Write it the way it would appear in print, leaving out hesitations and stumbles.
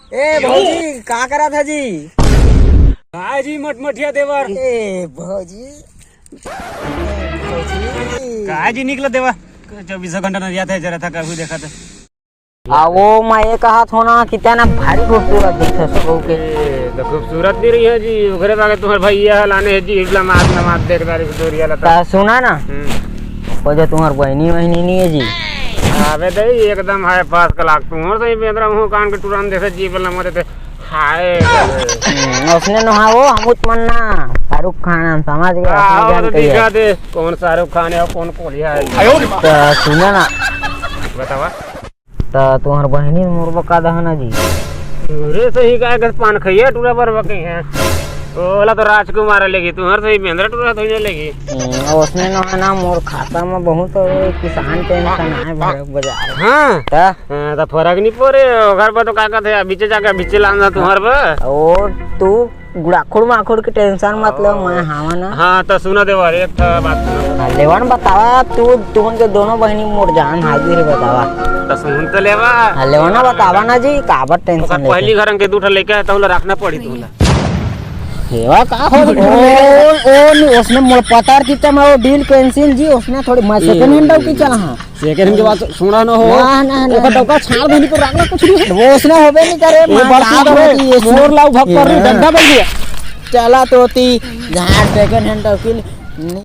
ए भौजी का करा था जी? काय जी मटमटिया देवर ए भौजी काय जी निकला देवा 24 घंटा न याद है जरा था कभी देखा था वो मैं ये कहा था ना कि क्या ना भारी खूबसूरत दिखे सबो के। तो खूबसूरत नहीं रही है जी ओकरे बागे तुम्हारे भैया लाने है जी इबला मात नमाज देख दारी दोरिया लता सुना ना वो जो तुम्हार बहनी वहनी नहीं है जी आवे दे एकदम हाय पास कलाक तुम और सही बेंद्रा मुंह कान के तुरंत देखे जी बल्ला मरे थे हाय उसने ना वो हम उत्मन्ना शाहरुख खान हम समझ गए हां तो दिखा दे कौन शाहरुख खान है और कौन कोलिया है तो सुना ना बतावा तो तुम्हार बहनी मुर्बा का दहना जी रे सही काय के पान खइए टूरा पर बके हैं ओला तो राजकुमार लेगी तुम्हार सही बेंद्रा टूरा तो नहीं लेगी उसने ना मोर खाता में बहुत किसान पेंशन आए बाजार। हां तो फर्क नहीं पड़े घर पर तो का कहते बीचे जाके बीचे लाना तुम्हार पर और तू गुड़ाखुड़ माखुड़ की टेंशन मतलब मैं हावा ना। हाँ तो सुना देवा एक बात सुना लेवन बतावा तू तुम के दोनों बहनी मोर जान हाजिर बतावा तो सुन तो लेवा लेवना बतावा ना जी काबर टेंशन पहली घर के दूठा लेके तो रखना पड़ी तुमला सेवा का हो ओ उसने मोर पतार की तम वो डील कैंसिल जी उसने थोड़ी मैं सेकंड हैंड की चला हां सेकंड हैंड के बात सुना ना हो ना डौका छाड़ देनी को रखना कुछ नहीं वो उसने होबे नहीं करे ये मोर लाऊ भग कर डंडा बन गया चला तोती जहां सेकंड हैंड की